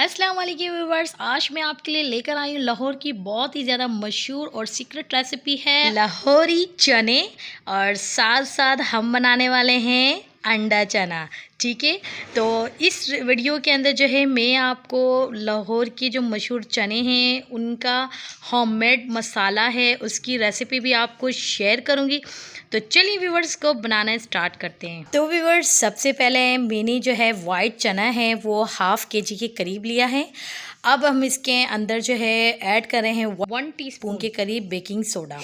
अस्सलाम वालेकुम व्यूअर्स, आज मैं आपके लिए लेकर आई हूँ लाहौर की बहुत ही ज़्यादा मशहूर और सीक्रेट रेसिपी है लाहौरी चने। और साथ साथ हम बनाने वाले हैं अंडा चना। ठीक है, तो इस वीडियो के अंदर जो है मैं आपको लाहौर के जो मशहूर चने हैं उनका होममेड मसाला है उसकी रेसिपी भी आपको शेयर करूँगी। तो चलिए व्यूवर्स को बनाना स्टार्ट करते हैं। तो व्यूवर्स सबसे पहले मैंने जो है वाइट चना है वो ½ kg के करीब लिया है। अब हम इसके अंदर जो है ऐड कर रहे हैं 1 टीस्पून के करीब बेकिंग सोडा।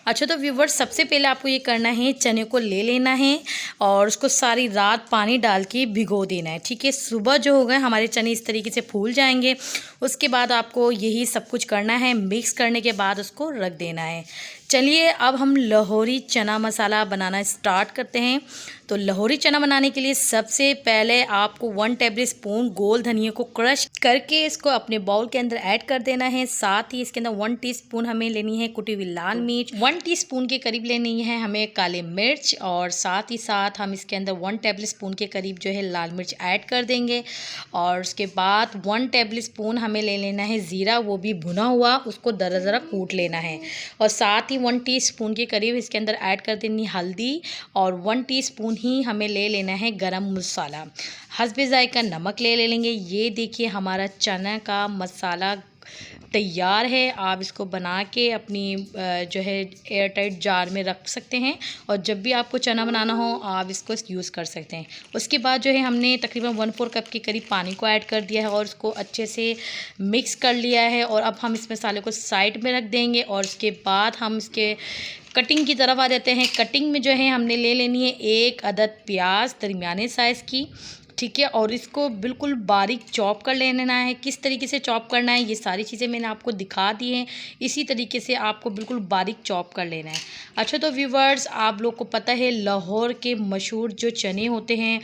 अच्छा, तो व्यूवर्स सबसे पहले आपको ये करना है, चने को ले लेना है और उसको सारी रात पानी डाल के भिगो देना है। ठीक है, सुबह जो होगा हमारे चने इस तरीके से फूल जाएंगे। उसके बाद आपको यही सब कुछ करना है, मिक्स करने के बाद उसको रख देना है। चलिए अब हम लाहौरी चना मसाला बनाना स्टार्ट करते हैं। तो लाहौरी चना बनाने के लिए सबसे पहले आपको 1 टेबलस्पून गोल धनिया को क्रश करके इसको अपने बाउल के अंदर ऐड कर देना है। साथ ही इसके अंदर 1 टीस्पून हमें लेनी है कुटी हुई लाल मिर्च, 1 टीस्पून के करीब लेनी है हमें काली मिर्च, और साथ ही साथ हम इसके अंदर 1 टेबलस्पून के करीब जो है लाल मिर्च ऐड कर देंगे। और उसके बाद 1 टेबलस्पून हमें ले लेना है ज़ीरा, वो भी भुना हुआ, उसको ज़रा कूट लेना है। और साथ ही 1 टीस्पून के करीब इसके अंदर ऐड कर देनी हल्दी, और 1 टीस्पून ही हमें ले लेना है गरम मसाला। हस्बे ज़ायका नमक ले लेंगे। ये देखिए हमारा चना का मसाला तैयार है। आप इसको बना के अपनी जो है एयर टाइट जार में रख सकते हैं, और जब भी आपको चना बनाना हो आप इसको यूज़ कर सकते हैं। उसके बाद जो है हमने तकरीबन 1/4 कप के करीब पानी को ऐड कर दिया है और उसको अच्छे से मिक्स कर लिया है। और अब हम इस मसाले को साइड में रख देंगे, और उसके बाद हम इसके कटिंग की तरफ आ जाते हैं। कटिंग में जो है हमने ले लेनी है 1 अदद प्याज दरमियाने साइज़ की। ठीक है, और इसको बिल्कुल बारीक चॉप कर लेना है। किस तरीके से चॉप करना है ये सारी चीज़ें मैंने आपको दिखा दी हैं, इसी तरीके से आपको बिल्कुल बारीक चॉप कर लेना है। अच्छा, तो व्यूवर्स आप लोग को पता है लाहौर के मशहूर जो चने होते हैं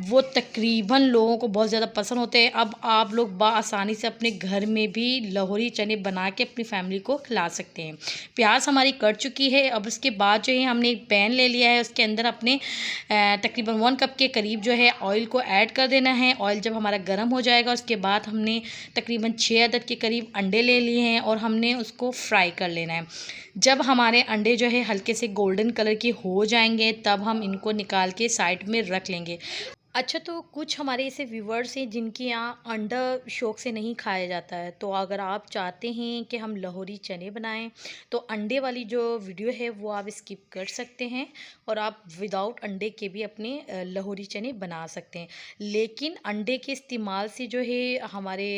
वो तकरीबन लोगों को बहुत ज़्यादा पसंद होते हैं। अब आप लोग आसानी से अपने घर में भी लाहौरी चने बना के अपनी फैमिली को खिला सकते हैं। प्याज हमारी कट चुकी है। अब उसके बाद जो है हमने एक पैन ले लिया है, उसके अंदर अपने तकरीबन 1 कप के करीब जो है ऑयल को ऐड कर देना है। ऑयल जब हमारा गर्म हो जाएगा उसके बाद हमने तकरीबन 6 अदद के करीब अंडे ले लिए हैं और हमने उसको फ्राई कर लेना है। जब हमारे अंडे जो है हल्के से गोल्डन कलर के हो जाएंगे तब हम इनको निकाल के साइड में रख लेंगे। अच्छा, तो कुछ हमारे ऐसे व्यूवर्स हैं जिनके यहाँ अंडा शौक़ से नहीं खाया जाता है, तो अगर आप चाहते हैं कि हम लाहौरी चने बनाएं तो अंडे वाली जो वीडियो है वो आप स्किप कर सकते हैं और आप विदाउट अंडे के भी अपने लाहौरी चने बना सकते हैं। लेकिन अंडे के इस्तेमाल से जो है हमारे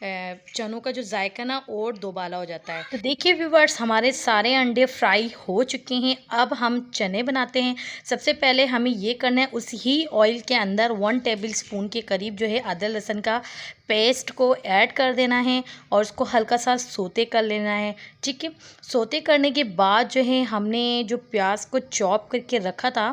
चनों का जो जायका ना और दोबाला हो जाता है। तो देखिए व्यूवर्स हमारे सारे अंडे फ्राई हो चुके हैं। अब हम चने बनाते हैं। सबसे पहले हमें ये करना है, उस ही ऑयल के अंदर 1 टेबलस्पून के करीब जो है अदरक लहसुन का पेस्ट को ऐड कर देना है और उसको हल्का सा सोते कर लेना है। ठीक है, सोते करने के बाद जो है हमने जो प्याज को चॉप करके रखा था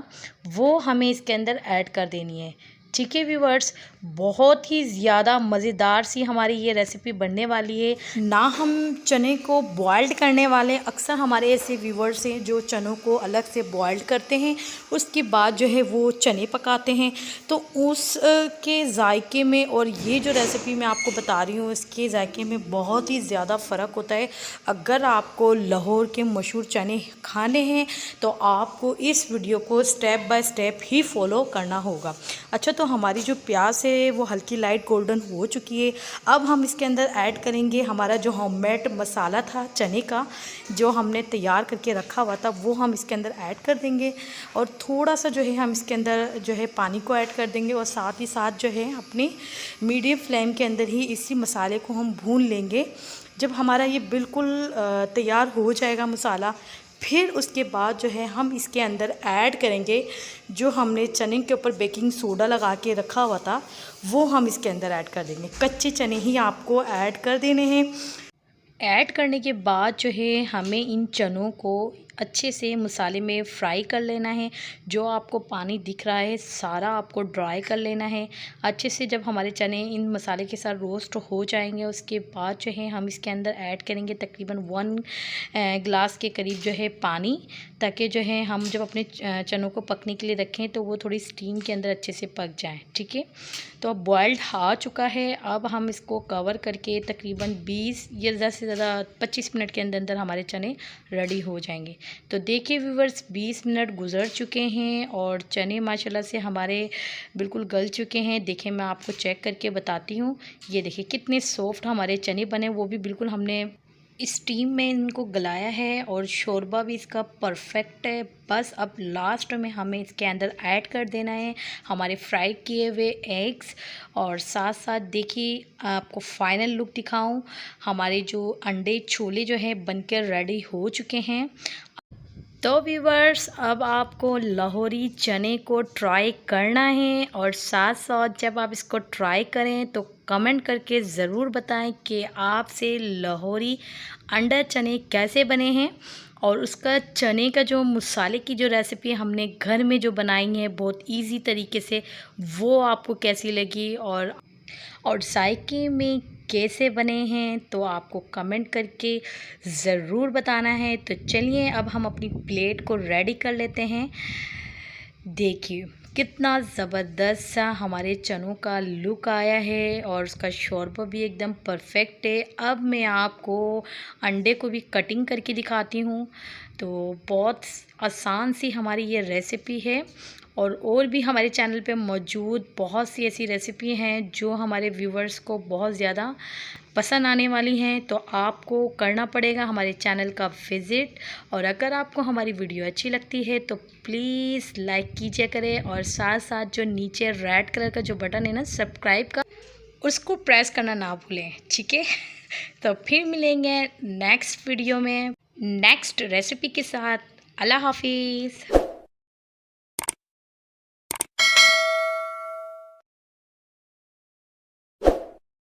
वो हमें इसके अंदर ऐड कर देनी है। ठीक है व्यूवर्स, बहुत ही ज़्यादा मज़ेदार सी हमारी ये रेसिपी बनने वाली है। ना हम चने को बॉइल्ड करने वाले, अक्सर हमारे ऐसे व्यूवर्स हैं जो चनों को अलग से बॉइल्ड करते हैं उसके बाद जो है वो चने पकाते हैं, तो उसके जायके में और ये जो रेसिपी मैं आपको बता रही हूँ इसके जायके में बहुत ही ज़्यादा फ़र्क होता है। अगर आपको लाहौर के मशहूर चने खाने हैं तो आपको इस वीडियो को step by step he follow करना होगा। अच्छा, तो हमारी जो प्याज है वो हल्की लाइट गोल्डन हो चुकी है। अब हम इसके अंदर ऐड करेंगे हमारा जो होममेड मसाला था चने का, जो हमने तैयार करके रखा हुआ था वो हम इसके अंदर ऐड कर देंगे। और थोड़ा सा जो है हम इसके अंदर जो है पानी को ऐड कर देंगे, और साथ ही साथ जो है अपनी मीडियम फ्लेम के अंदर ही इसी मसाले को हम भून लेंगे। जब हमारा ये बिल्कुल तैयार हो जाएगा मसाला, फिर उसके बाद जो है हम इसके अंदर ऐड करेंगे जो हमने चने के ऊपर बेकिंग सोडा लगा के रखा हुआ था वो हम इसके अंदर ऐड कर देंगे। कच्चे चने ही आपको ऐड कर देने हैं। ऐड करने के बाद जो है हमें इन चनों को अच्छे से मसाले में फ्राई कर लेना है। जो आपको पानी दिख रहा है सारा आपको ड्राई कर लेना है अच्छे से। जब हमारे चने इन मसाले के साथ रोस्ट हो जाएंगे उसके बाद जो है हम इसके अंदर ऐड करेंगे तकरीबन 1 गिलास के करीब जो है पानी, ताकि जो है हम जब अपने चनों को पकने के लिए रखें तो वो थोड़ी स्टीम के अंदर अच्छे से पक जाएँ। ठीक है, तो अब बॉइल्ड आ चुका है। अब हम इसको कवर करके तकरीबन 20 या ज़्यादा से ज़्यादा 25 मिनट के अंदर अंदर हमारे चने रेडी हो जाएंगे। तो देखिए व्यूवर्स 20 मिनट गुजर चुके हैं और चने माशाल्लाह से हमारे बिल्कुल गल चुके हैं। देखिए मैं आपको चेक करके बताती हूँ। ये देखिए कितने सॉफ्ट हमारे चने बने, वो भी बिल्कुल हमने स्टीम में इनको गलाया है और शोरबा भी इसका परफेक्ट है। बस अब लास्ट में हमें इसके अंदर ऐड कर देना है हमारे फ्राई किए हुए एग्स, और साथ साथ देखिए आपको फाइनल लुक दिखाऊं, हमारे जो अंडे छोले जो हैं बनकर रेडी हो चुके हैं। तो व्यूवर्स अब आपको लाहौरी चने को ट्राई करना है और साथ साथ जब आप इसको ट्राई करें तो कमेंट करके ज़रूर बताएं कि आपसे लाहौरी अंडा चने कैसे बने हैं, और उसका चने का जो मसाले की जो रेसिपी हमने घर में जो बनाई है बहुत इजी तरीके से, वो आपको कैसी लगी और जायके में कैसे बने हैं, तो आपको कमेंट करके ज़रूर बताना है। तो चलिए अब हम अपनी प्लेट को रेडी कर लेते हैं। देखिए कितना ज़बरदस्त सा हमारे चनों का लुक आया है और उसका शोरबा भी एकदम परफेक्ट है। अब मैं आपको अंडे को भी कटिंग करके दिखाती हूँ। तो बहुत आसान सी हमारी ये रेसिपी है और भी हमारे चैनल पे मौजूद बहुत सी ऐसी रेसिपी हैं जो हमारे व्यूवर्स को बहुत ज़्यादा पसंद आने वाली हैं। तो आपको करना पड़ेगा हमारे चैनल का विज़िट, और अगर आपको हमारी वीडियो अच्छी लगती है तो प्लीज़ लाइक कीजिए करें, और साथ साथ जो नीचे रेड कलर का जो बटन है ना सब्सक्राइब का, उसको प्रेस करना ना भूलें। ठीक है, तो फिर मिलेंगे नेक्स्ट वीडियो में नेक्स्ट रेसिपी के साथ। अल्लाह हाफिज़।